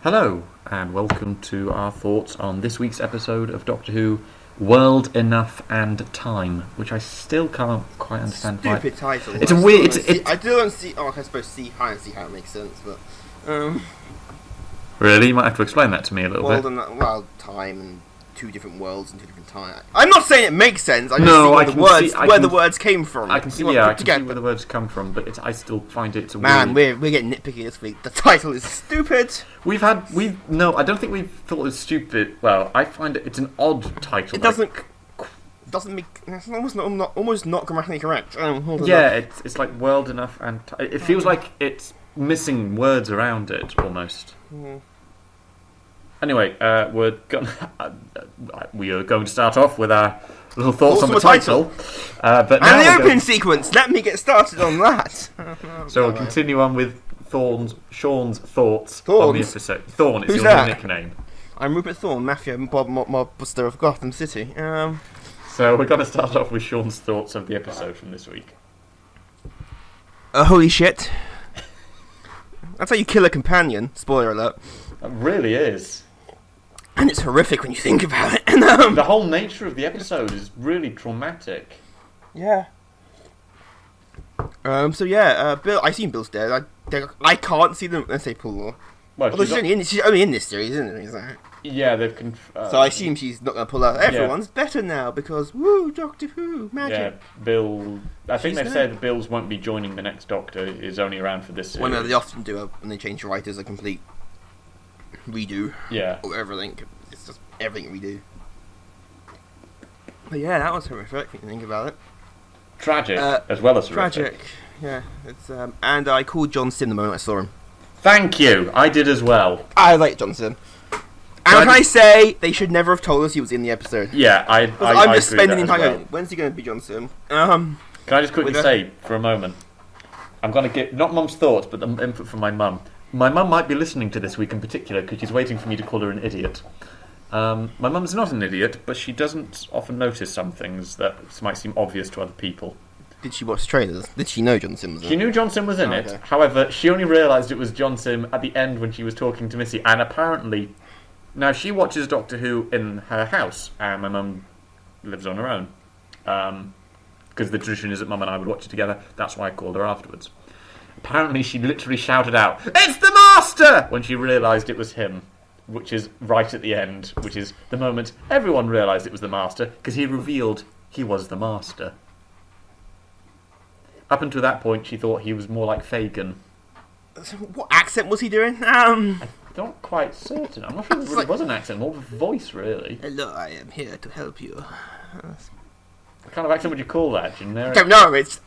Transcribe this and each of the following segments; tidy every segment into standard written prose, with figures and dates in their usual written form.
Hello, and welcome to our thoughts on this week's episode of Doctor Who, World Enough and Time, which I still can't quite understand. Stupid title. It's a weird. I still don't see. Oh, I suppose see how it makes sense, but really, you might have to explain that to me a little bit. Well, time and two different worlds and two different time. I'm not saying it makes sense. I just see where the words came from. I can see where the words come from, but I still find it a weird. we're getting nitpicky this week. The title is stupid. I don't think we've thought it was stupid. Well, I find it's an odd title. It doesn't make. It's almost not grammatically correct. It's like world enough and it feels like it's missing words around it almost. Mm-hmm. Anyway, we are going to start off with our little thoughts on the title. But and the opening sequence. Let me get started on that. So we'll continue on with Sean's thoughts on the episode. Thorn is your nickname. I'm Rupert Thorne, Mafia and Mob Buster of Gotham City. So we're going to start off with Sean's thoughts of the episode from this week. Holy shit. That's how you kill a companion. Spoiler alert. It really is. And it's horrific when you think about it. The whole nature of the episode is really traumatic. Yeah. Bill. I seen Bill's dead. I can't see them unless they pull her. Well, she's only in this series, isn't it? Like, yeah, they've. So I assume she's not going to pull her. Everyone's better now because Doctor Who magic. Yeah, Bill. I think they've said Bill's won't be joining the next Doctor. Is only around for this series. Well, no, they often do when they change writers a complete redo. Yeah. Or everything. It's just everything redo. But yeah, that was horrific when you think about it. Tragic, as well as horrific. Tragic, yeah. It's and I called John Sim the moment I saw him. Thank you. I did as well. I like John Sim. And can I say they should never have told us he was in the episode? Yeah, I'm just spending the entire. When's he going to be John Sim? Can I just quickly say for a moment? I'm going to give not Mum's thoughts, but the input from my mum. My mum might be listening to this week in particular because she's waiting for me to call her an idiot. My mum's not an idiot, but she doesn't often notice some things that might seem obvious to other people. Did she watch trailers? Did she know John Sim was in it? She knew John Sim was in it. Okay. However, she only realised it was John Sim at the end when she was talking to Missy. And apparently, now she watches Doctor Who in her house, and my mum lives on her own. Because the tradition is that Mum and I would watch it together. That's why I called her afterwards. Apparently, she literally shouted out, "It's the Master!" when she realised it was him. Which is right at the end, which is the moment everyone realised it was the Master, because he revealed he was the Master. Up until that point, she thought he was more like Fagin. What accent was he doing? I'm not quite certain. I'm not sure if it really was an accent, more of a voice, really. Hello, I am here to help you. What kind of accent would you call that? Generic? I don't know. It's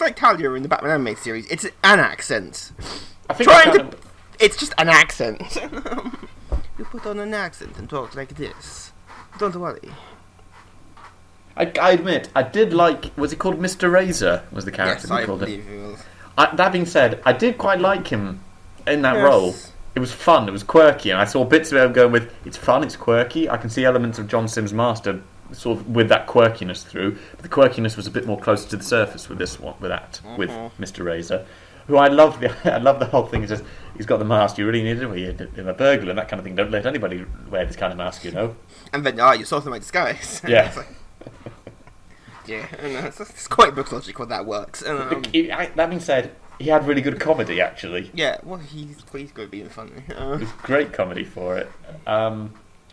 like Talia in the Batman animated series. It's an accent. I think it's just an accent. You put on an accent and talk like this. Don't worry. I admit, I did like... Was he called Mr. Razor? Was the character yes, he called believe he was. That being said, I did quite like him in that role. It was fun, it was quirky, and I saw bits of him going with, it's fun, it's quirky. I can see elements of John Sim's Master sort of with that quirkiness through, but the quirkiness was a bit more closer to the surface with this one, with Mr. Razor. Who I love the whole thing. He's got the mask. You really need it. You're a burglar and that kind of thing. Don't let anybody wear this kind of mask, you know. And then you saw them like disguise. Yeah. Yeah, and it's quite book logic when that works. That being said, he had really good comedy actually. Yeah, well, he's good at being funny. It was great comedy for it.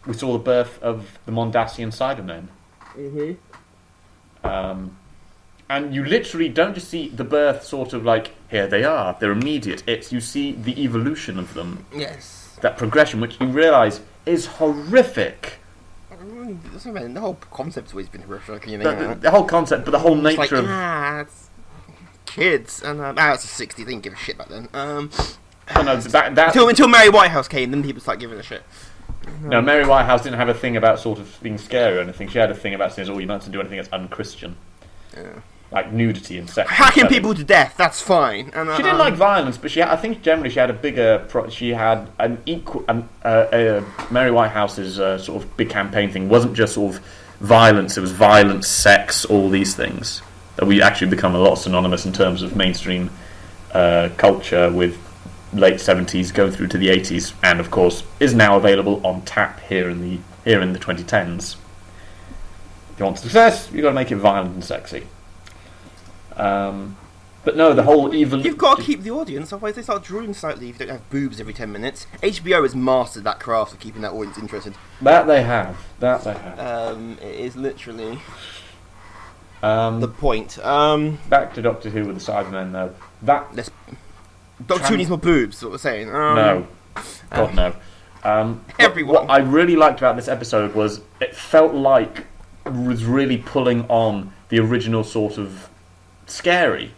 We saw the birth of the Mondasian Cybermen. Mm-hmm. And you literally don't just see the birth sort of like, here they are, they're immediate. You see the evolution of them. Yes. That progression, which you realise is horrific. The whole concept's always been horrific. The whole concept, but the whole nature of... it's kids. And it's a 60, they didn't give a shit back then. Until Mary Whitehouse came, then people started giving a shit. No, Mary Whitehouse didn't have a thing about sort of being scary or anything. She had a thing about saying, you mustn't do anything that's unchristian. Yeah. Like nudity and sex. Hacking people to death, that's fine. And, she didn't like violence, but I think generally she had a bigger... she had an equal... Mary Whitehouse's sort of big campaign thing wasn't just sort of violence, it was violence, sex, all these things. That we actually become a lot synonymous in terms of mainstream culture with late 70s, going through to the 80s, and of course is now available on tap here in the 2010s. If you want success, you've got to make it violent and sexy. But no, the whole evolution... You've got to keep the audience, otherwise they start drooling slightly if you don't have boobs every 10 minutes. HBO has mastered that craft of keeping that audience interested. That they have. It is literally the point. Back to Doctor Who with the Cybermen, though. Doctor Who needs more boobs, is what we're saying. No. God, no. Everyone. What I really liked about this episode was it felt like it was really pulling on the original sort of scary.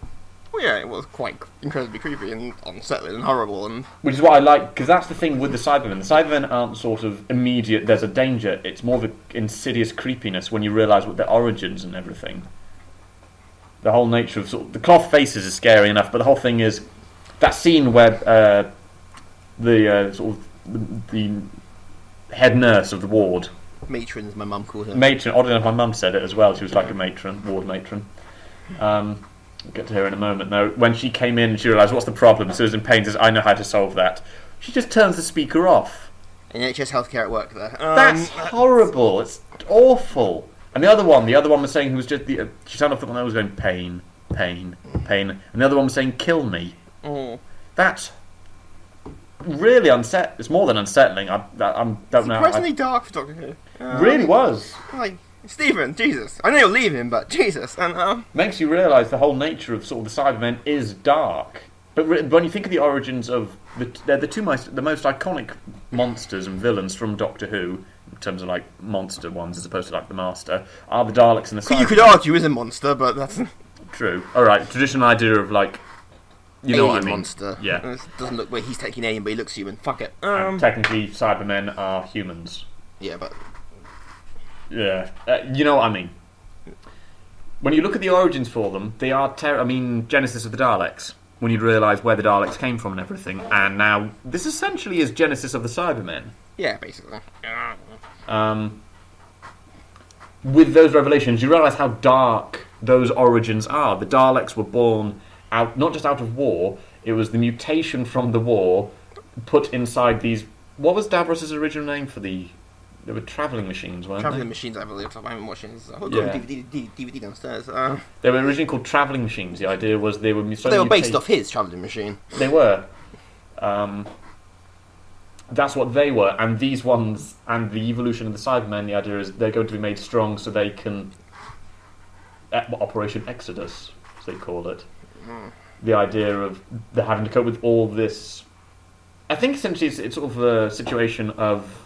Well, yeah, it was quite incredibly creepy and unsettling and horrible. Which is what I like, because that's the thing with the Cybermen. The Cybermen aren't sort of immediate, there's a danger. It's more of an insidious creepiness when you realise what their origins and everything. The whole nature of the cloth faces is scary enough, but the whole thing is that scene where the head nurse of the ward, matron, as my mum called her. Matron. Oddly enough, my mum said it as well. She was like a matron, ward matron. We'll get to her in a moment, though. When she came in, she realised, what's the problem? Susan Payne says, I know how to solve that. She just turns the speaker off. NHS healthcare at work there. That's horrible. It's awful. And the other one was saying, she turned off the one that was going, pain, pain, pain. And the other one was saying, kill me. Oh. That's really unsettling. It's more than unsettling. I don't know. Surprisingly dark for Doctor Who. Really was. Like, Stephen, Jesus. I know you're leaving, but Jesus. And makes you realise the whole nature of sort of the Cybermen is dark. But when you think of the origins of they're the most iconic monsters and villains from Doctor Who, in terms of like monster ones as opposed to like the Master, are the Daleks and the Cybermen. You could argue is a monster, but that's true. All right, traditional idea of like, you know what I mean? Monster. Yeah, it doesn't look where he's taking alien, but he looks human. Fuck it. Technically, Cybermen are humans. Yeah, but yeah, you know what I mean. When you look at the origins for them, they are Genesis of the Daleks. When you'd realise where the Daleks came from and everything, and now this essentially is Genesis of the Cybermen. Yeah, basically. With those revelations, you realise how dark those origins are. The Daleks were born out, not just out of war. It was the mutation from the war put inside these. What was Davros's original name for the? They were travelling machines, weren't travelling they? Machines, I believe. I haven't watched it. I've got DVD downstairs. They were originally called travelling machines. The idea was they were based off his travelling machine. They were. That's what they were, and these ones, and the evolution of the Cybermen. The idea is they're going to be made strong so they can. Operation Exodus, as they call it. The idea of they're having to cope with all this. I think essentially it's sort of a situation of.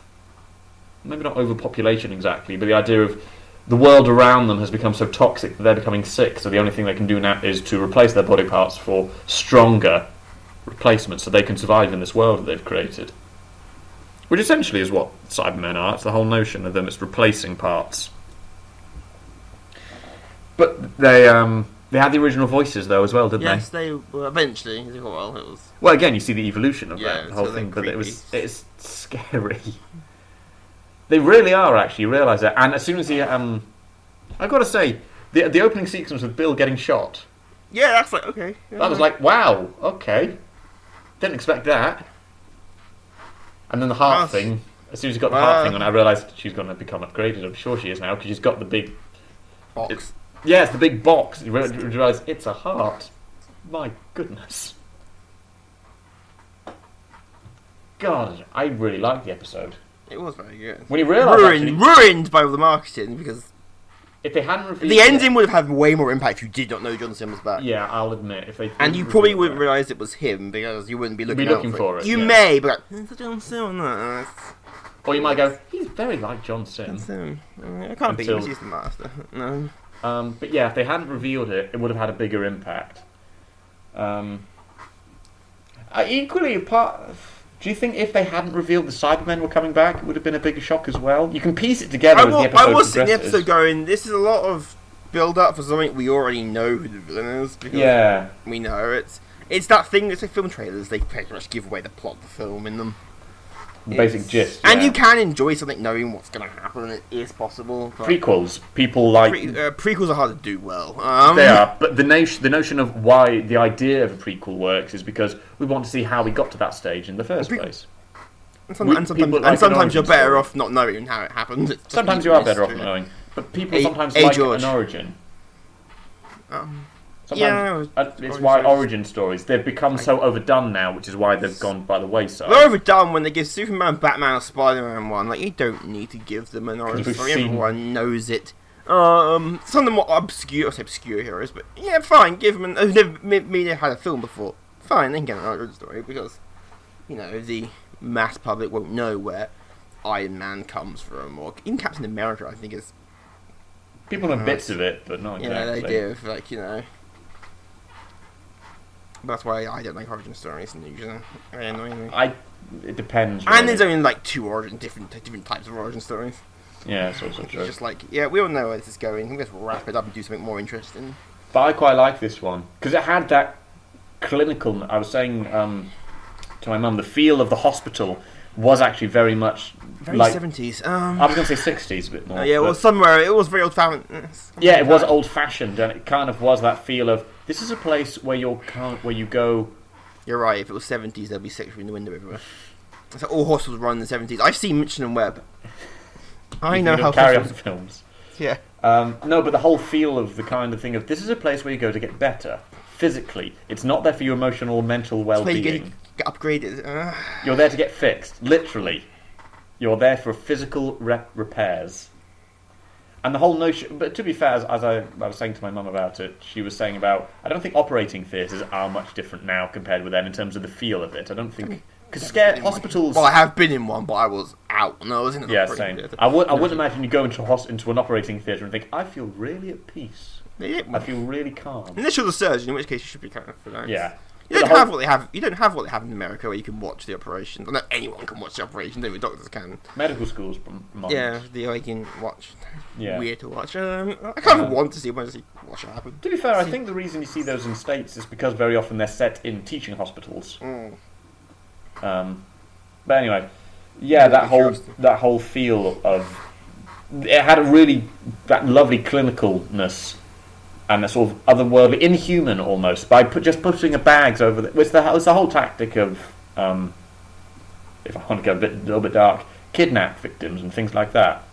Maybe not overpopulation exactly, but the idea of the world around them has become so toxic that they're becoming sick, so the only thing they can do now is to replace their body parts for stronger replacements so they can survive in this world that they've created. Which essentially is what Cybermen are. It's the whole notion of them, it's replacing parts. But they had the original voices, though, as well, didn't they? Yes, they were eventually. Well, it was... Well, again, you see the evolution of that, the whole thing, but creepy. it's scary. They really are, actually, you realise that. And as soon as I've got to say, the opening sequence with Bill getting shot. Yeah, that's like, okay. Yeah. That was like, wow, okay. Didn't expect that. And then the heart thing, as soon as you got the heart thing on, I realised she's going to become upgraded. I'm sure she is now, because she's got the big... box. It's the big box. You realise it's a heart. My goodness. God, I really liked the episode. It was very good. When you realise ruined by all the marketing, because if they hadn't revealed the ending would have had way more impact if you did not know John Sim was back. Yeah, I'll admit if they and you probably wouldn't realise it was him because you wouldn't be looking for it. You may, but it's John Sim. Or you might go, he's very like John Sim. I can't be. He's the master. No. But yeah, if they hadn't revealed it, it would have had a bigger impact. Equally, do you think if they hadn't revealed the Cybermen were coming back, it would have been a bigger shock as well? You can piece it together as the episode I was seeing the progresses. episode going, this is a lot of build-up for something we already know who the villain is. Because we know it's that thing, it's like film trailers, they pretty much give away the plot of the film in them. the basic gist. And you can enjoy something knowing what's going to happen. It is possible. Prequels, people like prequels are hard to do well. They are, but the notion of why the idea of a prequel works is because we want to see how we got to that stage in the first place. And sometimes you're better off not knowing how it happened. Sometimes you are better off not knowing, but people sometimes like an origin. It's why origin stories, they've become so overdone now, which is why they've gone by the wayside. They're overdone when they give Superman, Batman, or Spider-Man one. Like, you don't need to give them an origin story. Everyone knows it. Some of the more obscure heroes, but yeah, fine, give them an... They've had a film before. Fine, they can get an origin story, because, the mass public won't know where Iron Man comes from, or even Captain America, I think, is... People know bits of it, but not exactly. They do, That's why I don't like origin stories usually. Very annoying me. It depends. Really. And there's only two different types of origin stories. Yeah, it's also true. It's just we all know where this is going. Let's wrap it up and do something more interesting. But I quite like this one because it had that clinical. I was saying to my mum, the feel of the hospital was actually very much very 70s. I was going to say 60s a bit more. Somewhere it was very old-fashioned. Yeah, it was old-fashioned, and it kind of was that feel of this is a place where you go. You're right. If it was 70s, there'd be sex in the window everywhere. So all hospitals run in the 70s. I've seen Mitchell and Webb. I know how carry on films. Yeah. No, but the whole feel of the kind of thing of this is a place where you go to get better physically. It's not there for your emotional or mental well-being. Get upgraded. You're there to get fixed, literally. You're there for physical repairs. And the whole notion... But to be fair, as I was saying to my mum about it, she was saying about... I don't think operating theatres are much different now compared with then in terms of the feel of it. I don't think... Because hospitals... Well, I have been in one, but I was out. No, I was in an operating theatre. I wouldn't imagine you go into an operating theatre and think, I feel really at peace. Yeah, I feel really calm. Unless you're the surgeon, in which case you should be kind of relaxed. Yeah. You don't have what they have. You don't have what they have in America, where you can watch the operations. Not anyone can watch the operations. Only doctors can. Medical schools, yeah, you can watch. Yeah. Weird to watch. I kind of want to see watch it happen. To be fair, I think the reason you see those in the States is because very often they're set in teaching hospitals. But anyway, yeah, that whole feel of it had that lovely clinicalness. And a sort of otherworldly, inhuman almost, by just putting bags over the... It's the whole tactic of, if I want to go a little bit dark, kidnap victims and things like that.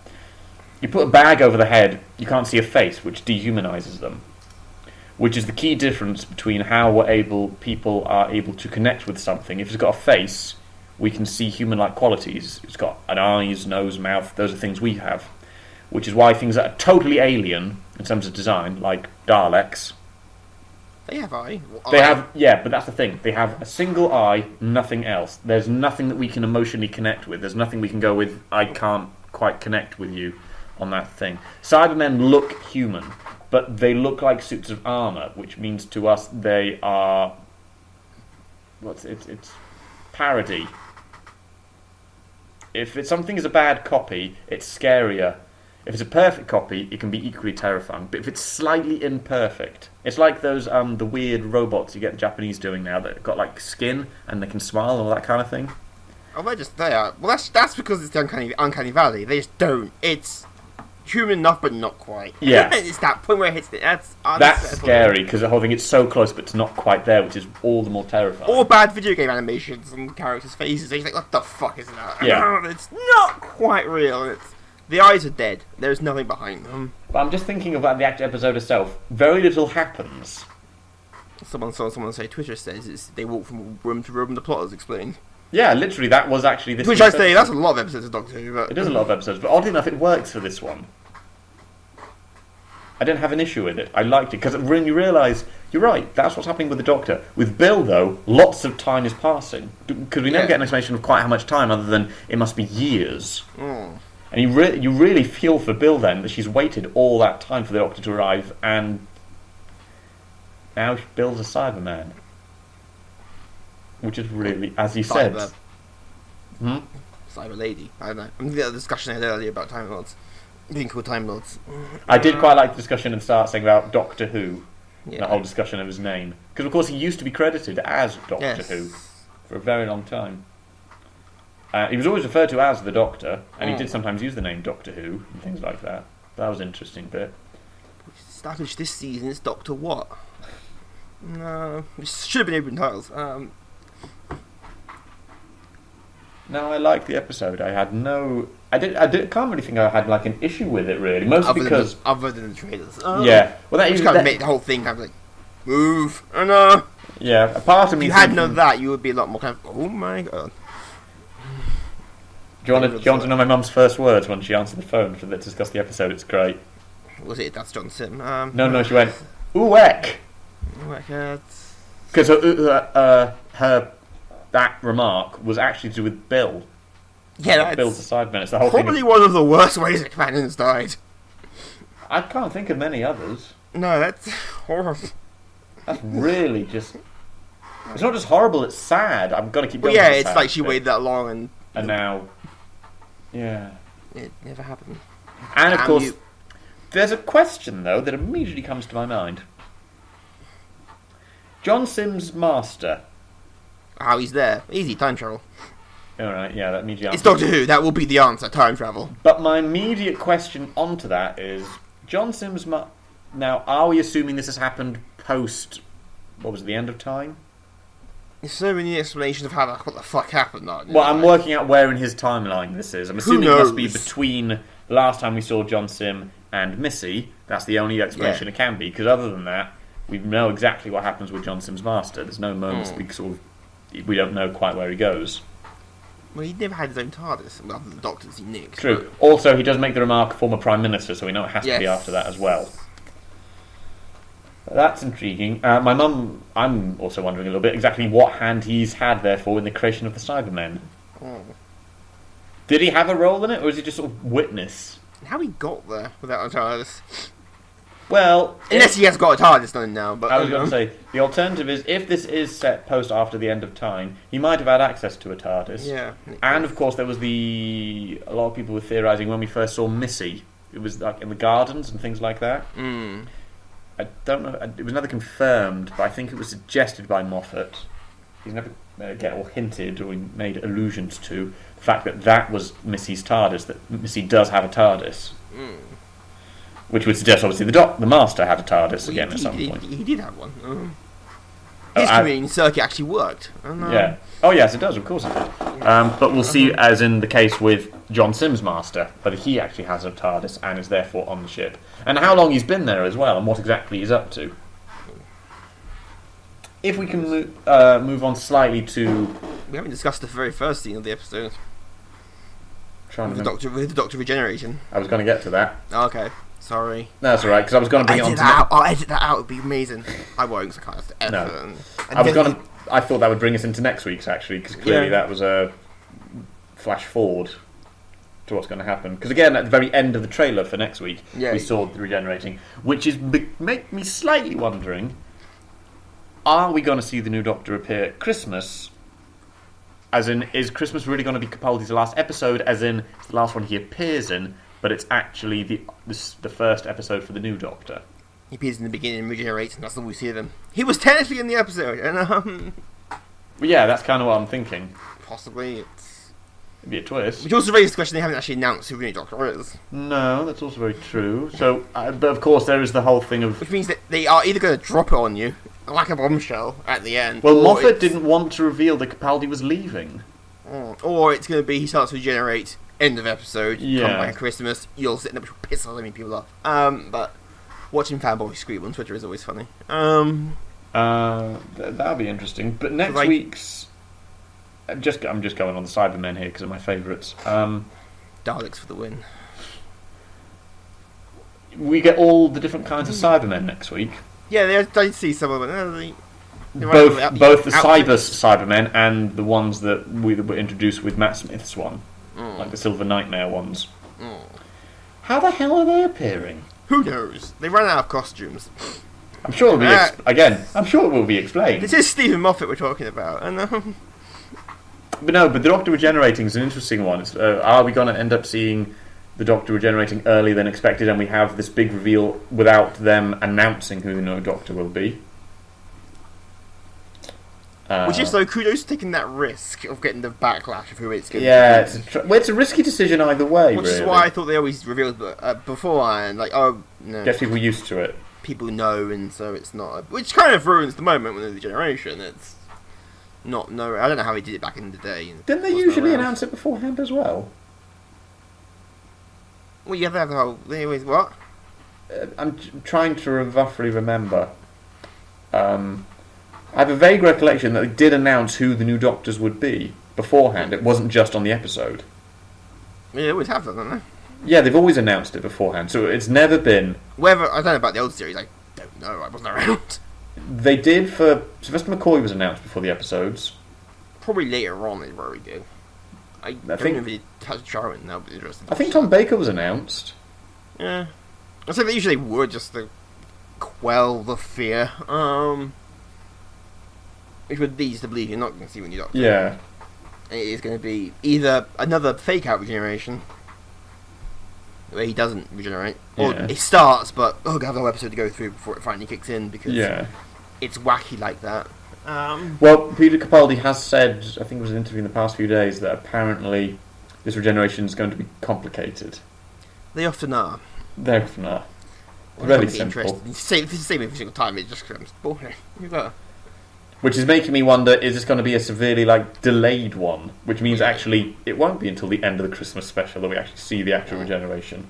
You put a bag over the head, you can't see a face, which dehumanises them. Which is the key difference between how people are able to connect with something. If it's got a face, we can see human-like qualities. It's got an eyes, nose, mouth, those are things we have. Which is why things that are totally alien in terms of design, like Daleks. They have eye. Yeah, but that's the thing. They have a single eye, nothing else. There's nothing that we can emotionally connect with. There's nothing we can go with, I can't quite connect with you on that thing. Cybermen look human, but they look like suits of armour, which means to us they are... It's parody. If something is a bad copy, it's scarier. If it's a perfect copy, it can be equally terrifying. But if it's slightly imperfect, it's like those the weird robots you get the Japanese doing now that got like skin and they can smile and all that kind of thing. Oh, they are. Well, that's because it's the uncanny valley. They just don't. It's human enough, but not quite. Yeah, it's that point where it hits it. That's scary because the whole thing it's so close, but it's not quite there, which is all the more terrifying. Or bad video game animations and characters' faces. You're like, what the fuck is that? Yeah, it's not quite real. The eyes are dead. There's nothing behind them. But I'm just thinking about the actual episode itself. Very little happens. Someone say Twitter says they walk from room to room and the plot is explained. Yeah, literally, that was actually this. Which I say, that's a lot of episodes of Doctor Who. But it is a lot of episodes, but oddly enough, it works for this one. I didn't have an issue with it. I liked it because when you realise you're right. That's what's happening with the Doctor. With Bill, though, lots of time is passing because we never get an explanation of quite how much time, other than it must be years. And you really feel for Bill then that she's waited all that time for the Doctor to arrive, and now Bill's a Cyberman, which is really, as you said, Cyber Lady. I don't know. I mean, the discussion I had earlier about Time Lords being called Time Lords. I did quite like the discussion and start saying about Doctor Who, the whole discussion of his name, because of course he used to be credited as Doctor Who for a very long time. He was always referred to as the Doctor, and he did sometimes use the name Doctor Who and things like that. That was an interesting bit. Established this season is Doctor what? No, it should have been open titles. No, I liked the episode. I had no... I can't really think I had like an issue with it, really. Mostly because... Other than the trailers. Yeah. Well, that just kind of made the whole thing kind of like... Move! Oh no! Yeah, a part of me... If you had known that, you would be a lot more kind of... Oh my god. Do you want to know my mum's first words when she answered the phone to discuss the episode? It's great. Was it? That's John Sim. No, she went, ooh, eck! Because that remark was actually to do with Bill. Yeah, that's... Bill's the Cyberman. It's the whole probably thing one of the worst ways that companions died. I can't think of many others. No, that's horrible. That's really just... It's not just horrible, it's sad. I've got to keep going. Well, yeah, it's like she waited that long and now... Yeah. It never happened. And of course, there's a question, though, that immediately comes to my mind. John Sim's master. How he's there. Easy, time travel. Alright, yeah, that immediately It's Doctor Who, that will be the answer, time travel. But my immediate question onto that is, John Sim's now, are we assuming this has happened post, what was it, the end of time? There's so many explanations of what the fuck happened. Well, I'm working out where in his timeline this is. I'm assuming it must be between the last time we saw John Sim and Missy. That's the only explanation it can be, because other than that, we know exactly what happens with John Sim's master. There's no moments we don't know quite where he goes. Well, he never had his own TARDIS, other than the Doctor's he nicked. True. But... Also, he does make the remark former Prime Minister, so we know it has to be after that as well. That's intriguing. My mum, I'm also wondering a little bit exactly what hand he's had, therefore, in the creation of the Cybermen. Did he have a role in it, or is he just sort of witness? How he got there without a TARDIS? Well... Unless he has got a TARDIS done now, but... I was going to say, the alternative is, if this is set post after the end of time, he might have had access to a TARDIS. Yeah. And, of course, there was a lot of people were theorising when we first saw Missy. It was, like, in the gardens and things like that. I don't know, it was never confirmed, but I think it was suggested by Moffat. He's never hinted or made allusions to the fact that was Missy's TARDIS, that Missy does have a TARDIS. Which would suggest, obviously, the Master had a TARDIS again at some point. He did have one. His commuting circuit actually worked. Yeah. Oh, yes, it does, of course it did. But we'll see, as in the case with John Sim's Master, whether he actually has a TARDIS and is therefore on the ship. And how long he's been there as well, and what exactly he's up to. If we can move on slightly to... We haven't discussed the very first scene of the episode. With the Doctor regeneration. I was going to get to that. Okay, sorry. No, that's alright, because I was going to bring it on to... I'll edit that out, it would be amazing. I won't, because I can't have to edit. No. I thought that would bring us into next week's, actually, because clearly that was a flash forward to what's going to happen. Because again, at the very end of the trailer for next week, we saw the regenerating, which is make me slightly wondering, are we going to see the new Doctor appear at Christmas? As in, is Christmas really going to be Capaldi's last episode, as in, it's the last one he appears in, but it's actually the first episode for the new Doctor? He appears in the beginning and regenerates, and that's all we see of him. He was technically in the episode, and Well, yeah, that's kind of what I'm thinking. Possibly, It'd be a twist. Which also raises the question they haven't actually announced who the new Doctor is. No, that's also very true. So, but of course there is the whole thing of... Which means that they are either going to drop it on you, like a bombshell, at the end. Well, Moffat didn't want to reveal that Capaldi was leaving. Or it's going to be he starts to regenerate, end of episode, come back at Christmas, you'll sit there, which will piss so many people off. But watching fanboys scream on Twitter is always funny. That'll be interesting. But next week's... I'm just going on the Cybermen here because they're my favourites. Daleks for the win. We get all the different kinds of Cybermen next week. Yeah, I see some of them. Both the Cybermen and the ones that were introduced with Matt Smith's one, like the Silver Nightmare ones. How the hell are they appearing? Who knows? They ran out of costumes. I'm sure I'm sure it will be explained. This is Stephen Moffat we're talking about, and But the Doctor regenerating is an interesting one. Are we going to end up seeing the Doctor regenerating earlier than expected, and we have this big reveal without them announcing who the new Doctor will be? Which is, though, kudos to taking that risk of getting the backlash of who it's going to be. It's a risky decision either way, Which is why I thought they always revealed beforehand, like, oh, no. Gets people used to it. People know, and so it's not... Which kind of ruins the moment with the generation. It's not... No, I don't know how he did it back in the day. Didn't they usually announce it beforehand as well? Well, you have to have the whole... Anyways, what? I'm trying to roughly remember. I have a vague recollection that they did announce who the new Doctors would be beforehand. It wasn't just on the episode. Yeah, they always have that, don't they? Yeah, they've always announced it beforehand, so it's never been... Whether I don't know about the old series, I don't know, I wasn't around. They did for... Sylvester McCoy was announced before the episodes. Probably later on is where we do. I don't think... know if he touched Charmin, that would be interesting. I think Tom Baker was announced. Yeah. I say they usually would, just to quell the fear. Which would lead you to believe you're not going to see when you're Doctor. Yeah. And it is going to be either another fake-out regeneration, where he doesn't regenerate, or it starts, but we'll have a whole episode to go through before it finally kicks in, because it's wacky like that. Well, Peter Capaldi has said, I think it was an interview in the past few days, that apparently this regeneration is going to be complicated. They often are. They often are. Really simple. If you say every single time, it just becomes boring. Which is making me wonder, is this going to be a severely, delayed one? Which means, actually, it won't be until the end of the Christmas special that we actually see the actual regeneration.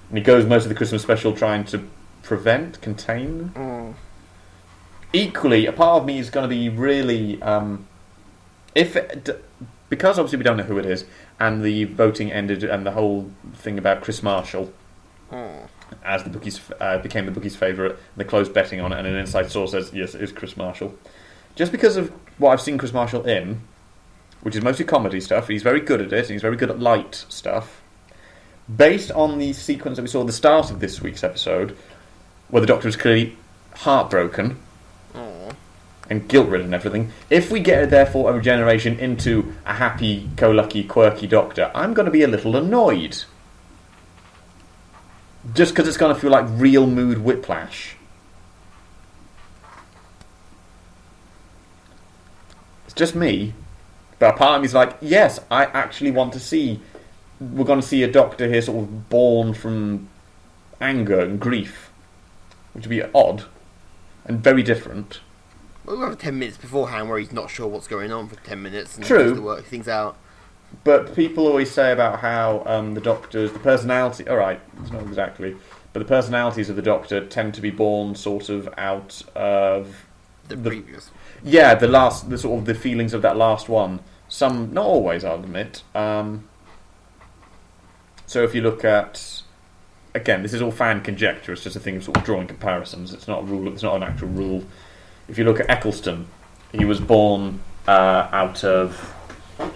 And he goes most of the Christmas special trying to contain. Equally, a part of me is going to be really... because obviously we don't know who it is, and the voting ended, and the whole thing about Chris Marshall... as the bookies became the bookies' favourite, they closed betting on it, and an inside source says, yes, it is Chris Marshall. Just because of what I've seen Chris Marshall in, which is mostly comedy stuff, he's very good at it, and he's very good at light stuff. Based on the sequence that we saw at the start of this week's episode, where the Doctor was clearly heartbroken and guilt-ridden and everything, if we get, therefore, a regeneration into a happy-go-lucky, quirky Doctor, I'm going to be a little annoyed. Just because it's going to feel like real mood whiplash. It's just me. But a part of me is like, yes, I actually want to see... We're going to see a Doctor here sort of born from anger and grief. Which would be odd. And very different. Well, we'll have 10 minutes beforehand where he's not sure what's going on for 10 minutes. And True. Has to work things out. But people always say about how the Doctor's... The personality... Alright, it's not exactly... But the personalities of the Doctor tend to be born sort of out of... The previous. Yeah, the sort of the feelings of that last one. Some, not always, I'll admit. So if you look at... Again, this is all fan conjecture. It's just a thing of sort of drawing comparisons. It's not a rule. It's not an actual rule. If you look at Eccleston, he was born out of...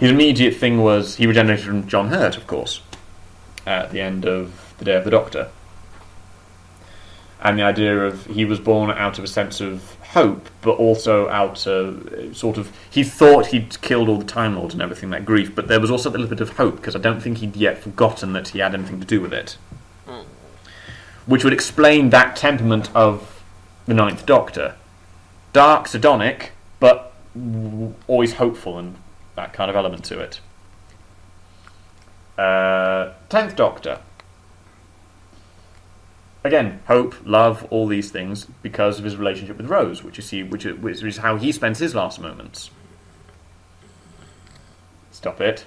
His immediate thing was he regenerated from John Hurt, of course, at the end of the Day of the Doctor. And the idea of he was born out of a sense of hope, but also out of sort of... He thought he'd killed all the Time Lords and everything, that grief, but there was also a little bit of hope, because I don't think he'd yet forgotten that he had anything to do with it. Which would explain that temperament of the Ninth Doctor. Dark, sardonic, but always hopeful and that kind of element to it. 10th Doctor. Again, hope, love, all these things because of his relationship with Rose, which is how he spends his last moments. Stop it.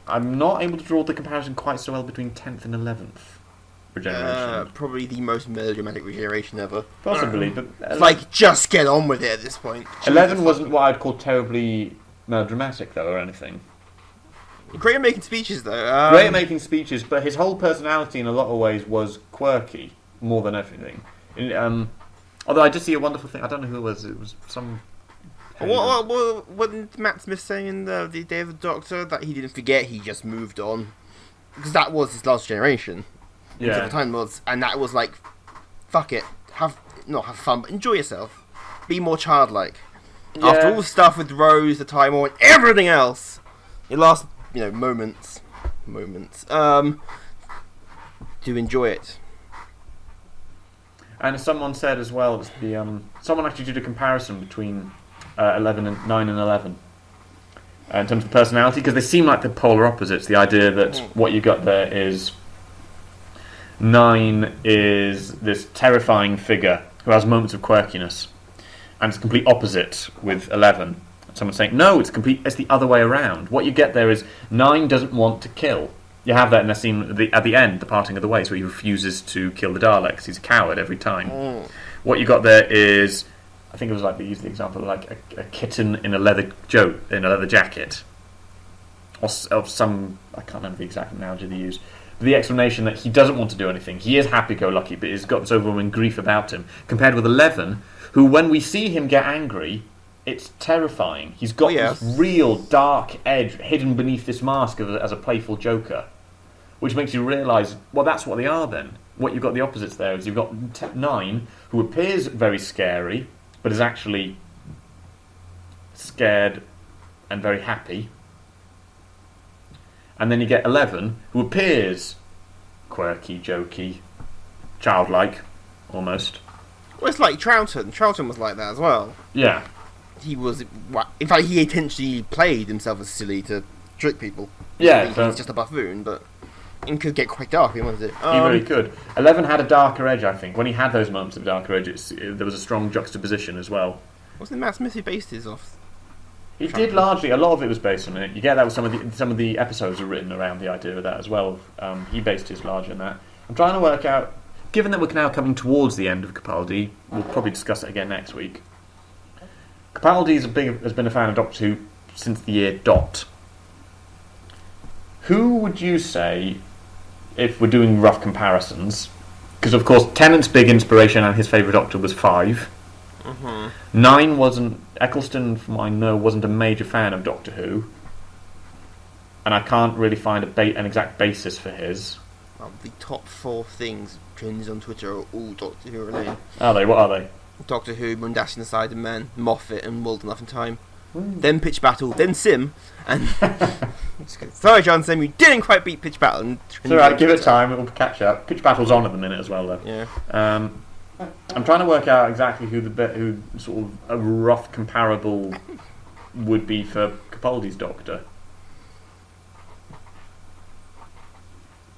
I'm not able to draw the comparison quite so well between 10th and 11th regeneration. Probably the most melodramatic regeneration ever. Possibly, but... It's like, just get on with it at this point. 11 wasn't what I'd call terribly melodramatic, though, or anything. Great at making speeches, though. Great at making speeches, but his whole personality in a lot of ways was quirky, more than everything. Although I did see a wonderful thing, I don't know who it was some... What did Matt Smith say in the Day of the Doctor? That he didn't forget, he just moved on. Because that was his last generation. Yeah. The Time Lords, and that was like, fuck it, not have fun, but enjoy yourself. Be more childlike. Yeah. After all the stuff with Rose, the Time Lord, everything else, your last, moments, to enjoy it. And someone said as well, it's someone actually did a comparison between 11 and 9 and 11 in terms of personality, because they seem like the polar opposites. The idea that what you got there is 9 is this terrifying figure who has moments of quirkiness, and it's complete opposite with 11. Someone's saying, no, it's the other way around. What you get there is 9 doesn't want to kill. You have that in a scene at the end, the parting of the ways, where he refuses to kill the Daleks. He's a coward every time. What you got there is, I think it was like they used the example of like a kitten in a leather jacket, or some, I can't remember the exact analogy they used. But the explanation that he doesn't want to do anything. He is happy-go-lucky, but he's got this overwhelming grief about him. Compared with 11, who, when we see him get angry, it's terrifying. He's got this real dark edge hidden beneath this mask as a playful joker, which makes you realise, well, that's what they are then. What you've got the opposites there is you've got 9, who appears very scary, but is actually scared and very happy. And then you get 11, who appears quirky, jokey, childlike, almost. Well, it's like Troughton. Troughton was like that as well. Yeah. He was... In fact, he intentionally played himself as silly to trick people. Yeah. He's just a buffoon, but... It could get quite dark, wasn't it? He really could. 11 had a darker edge, I think. When he had those moments of darker edge, there was a strong juxtaposition as well. Wasn't it Matt Smith who based his off? He did largely. A lot of it was based on it. You get that with some of the episodes are written around the idea of that as well. He based his largely on that. I'm trying to work out. Given that we're now coming towards the end of Capaldi, we'll probably discuss it again next week. Capaldi has been a fan of Doctor Who since the year dot. Who would you say, if we're doing rough comparisons? Because of course Tennant's big inspiration and his favourite Doctor was 5. 9 wasn't. Eccleston, from what I know, wasn't a major fan of Doctor Who, and I can't really find an exact basis for his. Well, the top 4 things trends on Twitter are all Doctor Who related. Are they? What are they? Doctor Who, Moon Dashing Aside and Men, Moffat, and World Enough in Time. Then Pitch Battle, then Sim, and sorry, John Sim, you didn't quite beat Pitch Battle. It's alright, give it time, it'll catch up. Pitch Battle's on at the minute as well, though. Yeah. I'm trying to work out exactly who sort of a rough comparable would be for Capaldi's Doctor.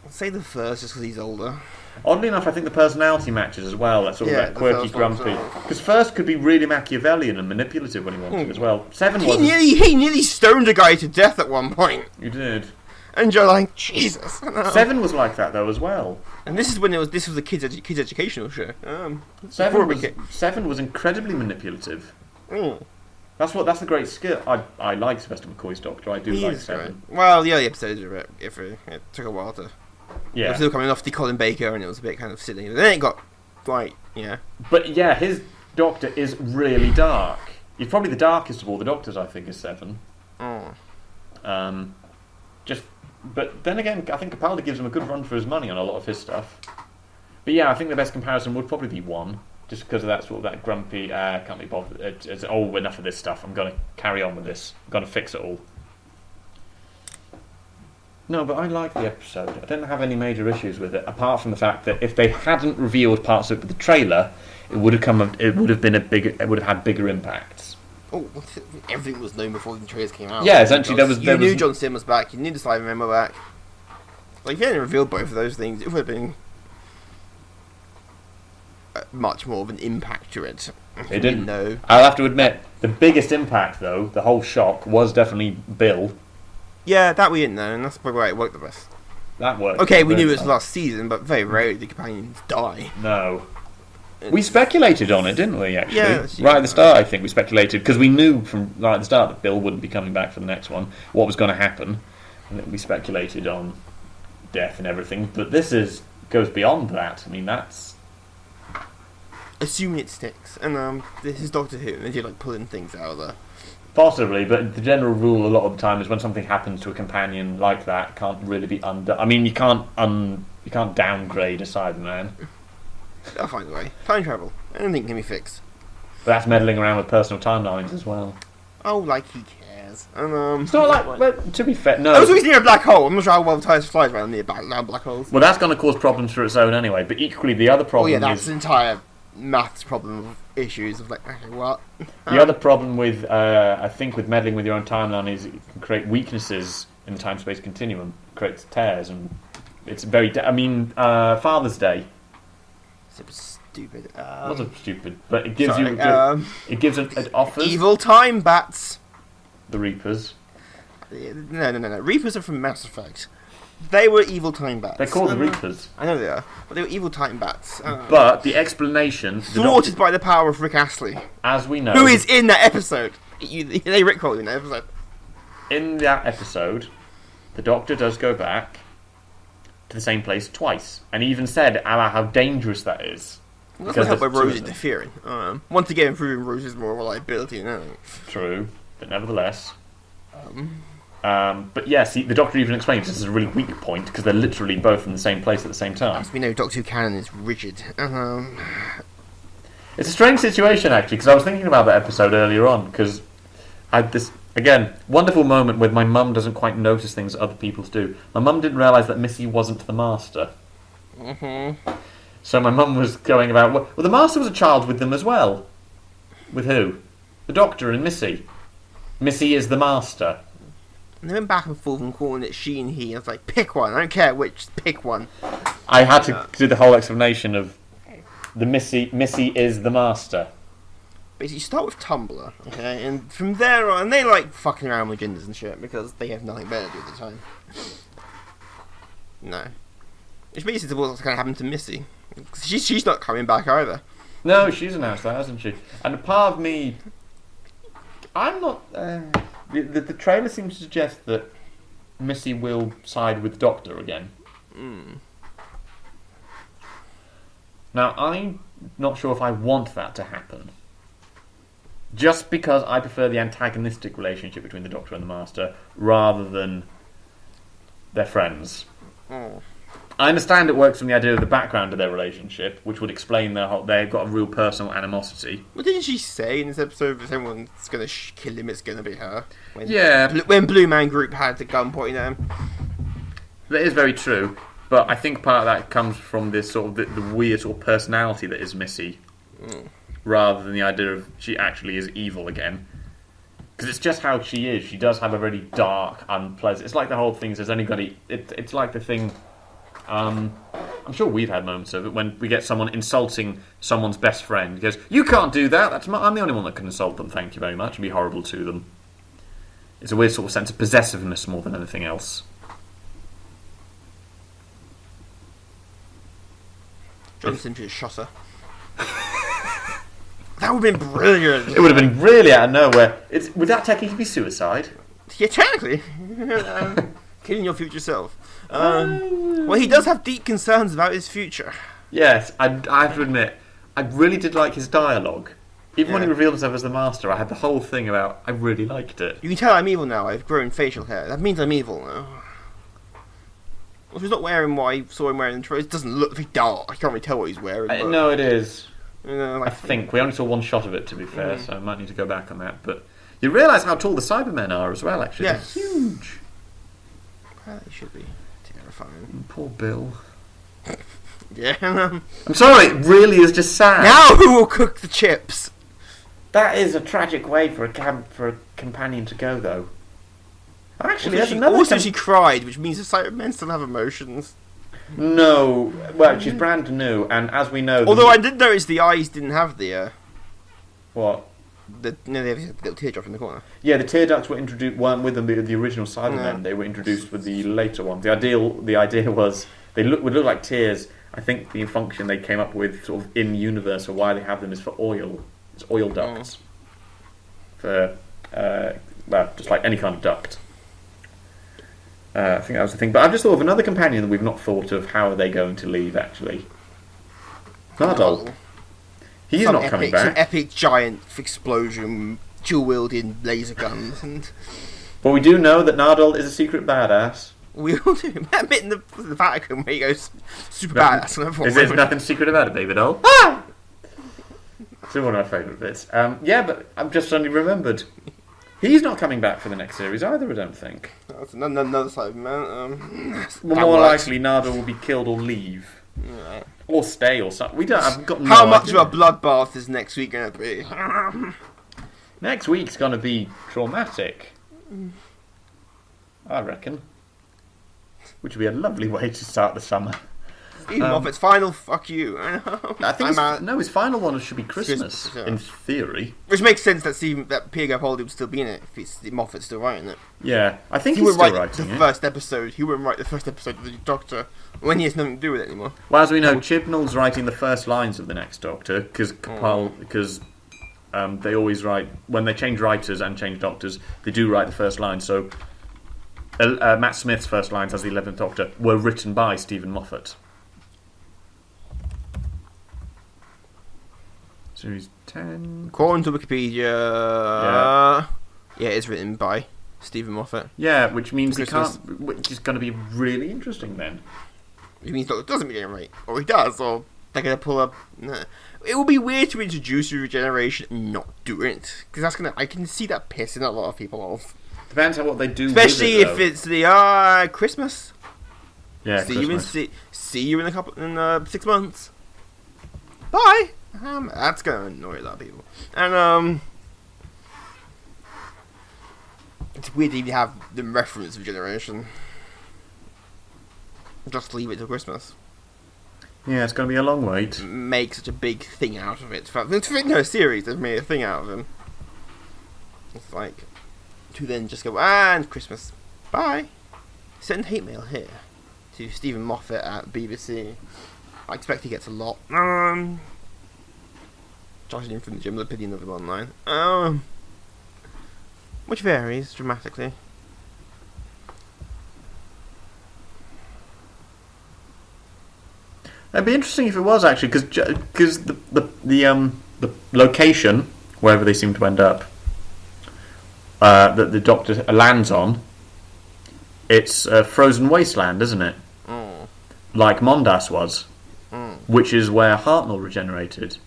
I'll say the first, just because he's older. Oddly enough, I think the personality matches as well. That sort of that quirky, grumpy. Because first could be really Machiavellian and manipulative when he wanted as well. 7 was. He nearly stoned a guy to death at one point. You did. And you're like, Jesus. No. 7 was like that though as well. And this is when this was a kids educational show. 7 was incredibly manipulative. That's the great skill. I like Sylvester McCoy's Doctor. I do like 7. Great. Well, the early episodes are a bit iffy. It took a while to. Yeah. It was still coming off the Colin Baker, and it was a bit kind of silly. But then it got quite, But yeah, his Doctor is really dark. He's probably the darkest of all the Doctors. I think is 7. But then again, I think Capaldi gives him a good run for his money on a lot of his stuff. But yeah, I think the best comparison would probably be 1, just because of that sort of that grumpy, can't be bothered. It's enough of this stuff. I'm going to carry on with this. I'm going to fix it all. No, but I like the episode. I didn't have any major issues with it, apart from the fact that if they hadn't revealed parts of it with the trailer, it would have had bigger impacts. Oh, everything was known before the trailers came out. Yeah, essentially you knew John Sim was back. You knew the Simon Men were back. Like, if you hadn't revealed both of those things, it would have been much more of an impact to it. It didn't. Know. I'll have to admit, the biggest impact, though, the whole shock, was definitely Bill. Yeah, that we didn't know, and that's probably why it worked the best. That worked. Okay, we knew it was last season, but very rarely do companions die. No. We speculated on it, didn't we, actually? Yeah. Right at the start, I think we speculated, because we knew from right at the start that Bill wouldn't be coming back for the next one, what was going to happen, and we speculated on death and everything, but this goes beyond that. I mean, that's... Assuming it sticks, and this is Doctor Who, and they're pulling things out of there. Possibly, but the general rule a lot of the time is when something happens to a companion like that, can't really be undone. I mean, you can't downgrade a Cyberman. They'll find a way. Time travel. Anything can be fixed. But that's meddling around with personal timelines as well. Oh, like he cares. And, it's not like... Well, to be fair, no. I was always near a black hole. I'm not sure how well the TARDIS flies around near black holes. Well, that's going to cause problems for its own anyway, but equally the other problem is... that's the entire maths problem issues of like, okay, what? The other problem with, I think, with meddling with your own timeline is it can create weaknesses in the time-space continuum, creates tears, and it's very. Father's Day. So stupid. It wasn't stupid, but it gives sorry, it offers evil time bats. the Reapers. No. Reapers are from Mass Effect. They were evil time bats. They're called the Reapers. I know they are, but they were evil time bats. But the explanation, thwarted by the power of Rick Astley, as we know, who is in that episode. They rickroll in that episode. In that episode, the Doctor does go back to the same place twice, and he even said about how dangerous that is. Well, that's not help by Rose interfering. Once again, improving Rose's moral reliability. True, but nevertheless. But yes, the Doctor even explains this is a really weak point because they're literally both in the same place at the same time. As we know, Doctor Who canon is rigid. It's a strange situation actually because I was thinking about that episode earlier on because I had this again wonderful moment where my mum doesn't quite notice things that other people do. My mum didn't realise that Missy wasn't the Master. So my mum was going about, well, the Master was a child with them as well. With who? The Doctor and Missy. Missy is the Master. And they went back and forth and calling it she and he. I was like, pick one. I don't care which. Pick one. I had to do the whole explanation of the Missy is the Master. Basically, you start with Tumblr, okay, and from there on, they like fucking around with genders and shit because they have nothing better to do at the time. No. Which basically what's going to happen to Missy. She's not coming back either. No, she's announced that, hasn't she? And a part of me, I'm not. The trailer seems to suggest that Missy will side with Doctor again. Now, I'm not sure if I want that to happen. Just because I prefer the antagonistic relationship between the Doctor and the Master rather than their friends. I understand it works from the idea of the background of their relationship, which would explain they've got a real personal animosity. Well, didn't she say in this episode if anyone's going to kill him, it's going to be her? When Blue Man Group had the gun pointing at him. That is very true, but I think part of that comes from this sort of the weird sort of personality that is Missy, rather than the idea of she actually is evil again. Because it's just how she is. She does have a very dark, unpleasant. It's like the whole thing. There's only got to. It's like the thing. I'm sure we've had moments of it when we get someone insulting someone's best friend. He goes, "You can't do that. I'm the only one that can insult them. Thank you very much," and be horrible to them. It's a weird sort of sense of possessiveness more than anything else. John simply shot her. That would have been brilliant. It would have been really out of nowhere. Would that technically be suicide? Yeah, technically. Killing your future self. Well, he does have deep concerns about his future. Yes, I have to admit, I really did like his dialogue. Even when he revealed himself as the Master, I had the whole thing about, I really liked it. You can tell I'm evil now. I've grown facial hair. That means I'm evil now. Well, if he's not wearing what I saw him wearing in the trailer, it doesn't look very dark. I can't really tell what he's wearing. No, it is. You know, I think. We only saw one shot of it, to be fair, so I might need to go back on that. But you realise how tall the Cybermen are as well, actually. Yes. They're huge. Well, they should be terrifying. Poor Bill. Yeah. I'm sorry, it really is just sad. Now who will cook the chips? That is a tragic way for a companion to go, though. Actually, she cried, which means the Cybermen still have emotions. No, well, she's brand new, and as we know... Although I did notice the eyes didn't have the... What? They have a little teardrop in the corner. Yeah, the tear ducts weren't with them, the original Cybermen. They were introduced with the later one. The idea was they would look like tears. I think the function they came up with sort of in universe for why they have them is for oil. It's oil ducts. For, just like any kind of duct. I think that was the thing. But I've just thought of another companion that we've not thought of. How are they going to leave, actually? Nardole. He's not coming back. Some epic giant explosion, dual-wielding laser guns. But we do know that Nardole is a secret badass. We all do. That bit in the Vatican where he goes super badass. There's nothing secret about it, baby doll. Ah! It's one of my favourite bits. Yeah, but I've just suddenly remembered. He's not coming back for the next series either, I don't think. That's another side, man. More likely, Nardole will be killed or leave. Yeah. Or stay or something. We don't. I've got no How much idea. of a bloodbath is next week going to be? Next week's going to be traumatic. I reckon. Which would be a lovely way to start the summer. Stephen Moffat's final fuck you. I think his final one should be Christmas, yeah. in theory. Which makes sense that Pierre Capaldi would still be in it if Moffat's still writing it. Yeah, I think He he's wouldn't still write writing the it. first episode. He wouldn't write the first episode of the Doctor when he has nothing to do with it anymore. Well, as we know, Chibnall's writing the first lines of the next Doctor because they always write when they change writers and change Doctors. They do write the first line. So Matt Smith's first lines as the 11th Doctor were written by Stephen Moffat. Series 10. According to Wikipedia, yeah, it's written by Stephen Moffat. Yeah, which means Christmas. which is going to be really interesting then. It means Doctor doesn't regenerate, or he does, or they're gonna pull up. Nah. It would be weird to introduce regeneration and not do it, because that's gonna. I can see that pissing a lot of people off. Depends on what they do. Especially with it, if though. it's the Christmas. Yeah, See Christmas. you in 6 months. Bye. That's gonna annoy a lot of people. And it's weird to even have the reference regeneration. Just leave it till Christmas. Yeah, it's going to be a long wait. Make such a big thing out of it. No series, they've made a thing out of him. It's like to then just go and Christmas. Bye. Send hate mail here to Stephen Moffat at BBC. I expect he gets a lot. Judging from the general opinion of him online. Which varies dramatically. It'd be interesting if it was actually, because the location wherever they seem to end up that the Doctor lands on, it's a frozen wasteland, isn't it? Mm. Like Mondas was, which is where Hartnell regenerated,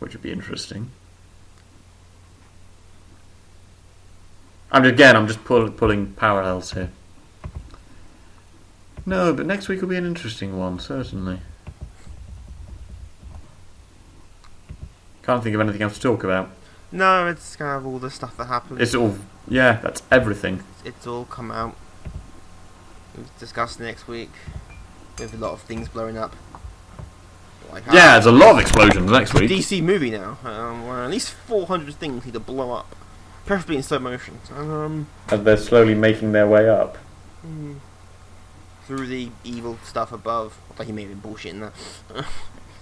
which would be interesting. And again, I'm just pulling parallels here. No, but next week will be an interesting one, certainly. Can't think of anything else to talk about. No, it's kind of all the stuff that happens. It's all, yeah, that's everything. It's all come out. We've discussed next week with a lot of things blowing up. Like Yeah, there's a lot of explosions next week. DC movie now, where at least 400 things need to blow up, preferably in slow motion. And they're slowly making their way up. Through the evil stuff above. Although he may be bullshitting that.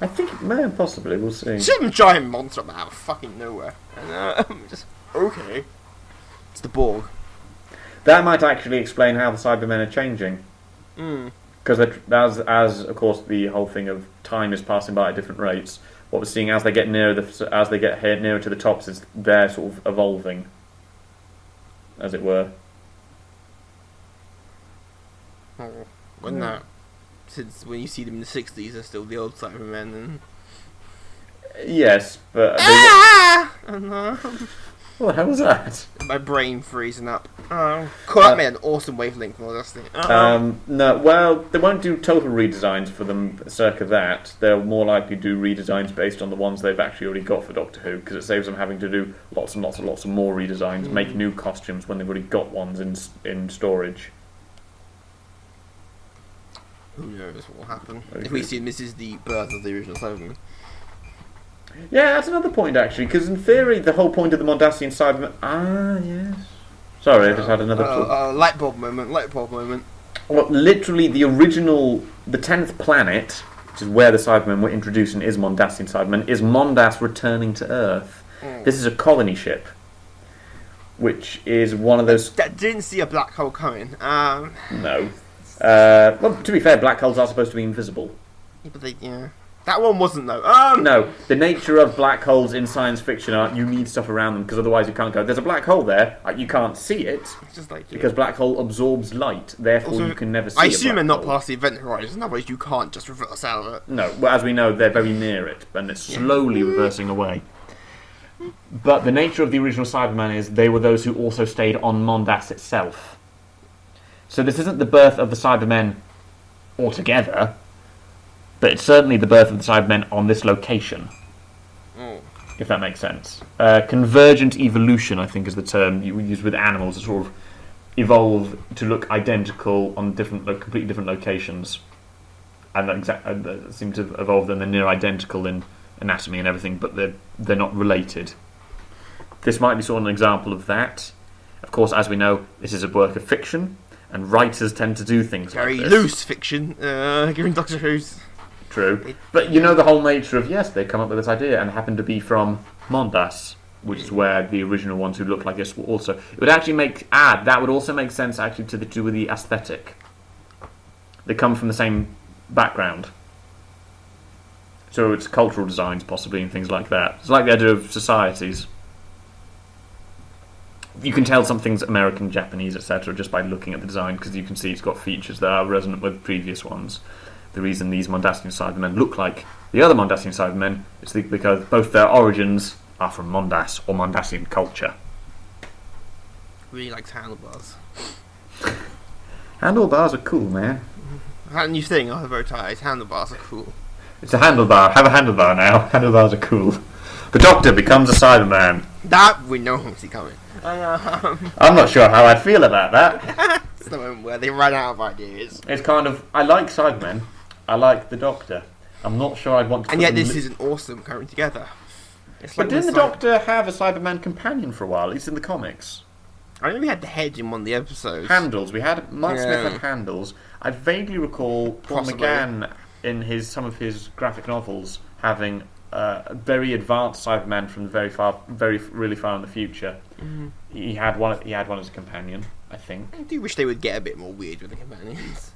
I think it may, possibly, we'll see. Some giant monster out of fucking nowhere. And just okay. It's the Borg. That might actually explain how the Cybermen are changing. Because as of course the whole thing of time is passing by at different rates. What we're seeing as they get nearer nearer to the tops is they're sort of evolving, as it were. When that, since when you see them in the 60s, they're still the old Cybermen. And Yes, but what the hell was that? my brain freezing up. Oh, cool, that made an awesome wavelength from Audacity. No, well, they won't do total redesigns for them circa that. They'll more likely do redesigns based on the ones they've actually already got for Doctor Who, because it saves them having to do lots and lots and lots of more redesigns, make new costumes when they've already got ones in storage. Who knows what will happen if we see this is the birth of the original Cybermen. Yeah, that's another point actually, because in theory the whole point of the Mondasian Cybermen... yes. Sorry, I just had another... Light bulb moment. Well, literally the 10th planet, which is where the Cybermen were introduced and is Mondasian Cybermen, is Mondas returning to Earth. This is a colony ship, which is one of those... That didn't see a black hole coming. No. Well, to be fair, black holes are supposed to be invisible. But that one wasn't though. No, the nature of black holes in science fiction are you need stuff around them because otherwise you can't go. There's a black hole there, you can't see it It's just like because black hole absorbs light. Therefore, Also, you can never see. I a assume black they're not hole. past the event horizon. Otherwise, you can't just reverse out of it. No, well, as we know, they're very near it, and it's slowly reversing away. But the nature of the original Cybermen is they were those who also stayed on Mondas itself. So this isn't the birth of the Cybermen altogether, but it's certainly the birth of the Cybermen on this location. If that makes sense. Convergent evolution, I think, is the term you use with animals to sort of evolve to look identical on completely different locations, and seem to evolve then they're near identical in anatomy and everything, but they're not related. This might be sort of an example of that. Of course, as we know, this is a work of fiction, and writers tend to do things very like this. loose fiction, given Doctor Who's. True. But you know the whole nature of, yes, they come up with this idea and happen to be from Mondas, which is where the original ones who look like this were also. It would actually that would also make sense actually to do with the aesthetic. They come from the same background. So it's cultural designs possibly and things like that. It's like the idea of societies. You can tell something's American, Japanese, etc. just by looking at the design, because you can see it's got features that are resonant with previous ones. The reason these Mondasian Cybermen look like the other Mondasian Cybermen is because both their origins are from Mondas or Mondasian culture. Really likes handlebars. Handlebars are cool, man. That new thing, I have advertised. Handlebars are cool. It's a handlebar. Have a handlebar now. Handlebars are cool. The Doctor becomes a Cyberman. That we know who's coming. I'm not sure how I'd feel about that. It's the moment where they run out of ideas. It's kind of... I like Cybermen. I like the Doctor. I'm not sure I'd want to... And yet this isn't awesome coming together. It's but didn't the Doctor have a Cyberman companion for a while, at least in the comics? I know we had the head in one of the episodes. Handles. Mark Smith had handles. I vaguely recall Paul McGann in some of his graphic novels having a very advanced Cyberman from really far in the future. Mm-hmm. He had one as a companion, I think. I do wish they would get a bit more weird with the companions.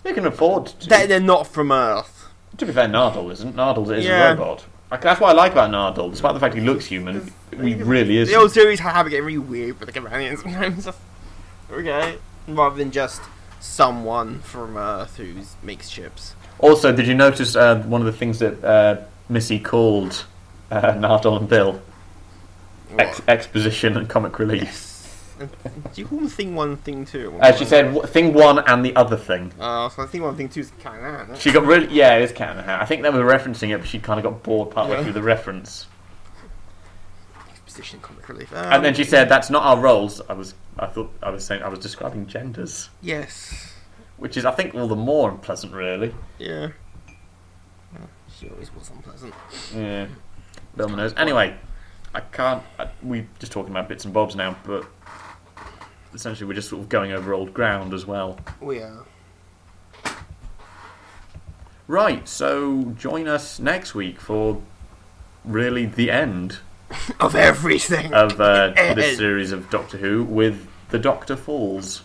They can afford to. They're not from Earth. To be fair, Nardole isn't. Nardole is a robot. That's what I like about Nardole. Despite the fact he looks human, he really is. The old series have it getting really weird with the companions sometimes. Okay. Rather than just someone from Earth who makes chips. Also, did you notice one of the things that Missy called Nardole and Bill? Exposition and comic relief. Yes. Do you call them Thing 1, Thing 2? She said Thing 1 and the other thing. Oh, so Thing 1, Thing 2 is Cat in the Hat, isn't it? She got really... Yeah, it is Cat in the Hat. I think they were referencing it, but she kind of got bored partway through the reference. Exposition, comic relief. And then she said, that's not our roles. I was describing genders. Yes. Which is, I think, all the more unpleasant, really. Yeah. Well, she always was unpleasant. Yeah. Bill knows. Anyway, we're just talking about bits and bobs now, but essentially we're just sort of going over old ground as well. We are. Right, so join us next week for really the end of everything. Of this series of Doctor Who with The Doctor Falls.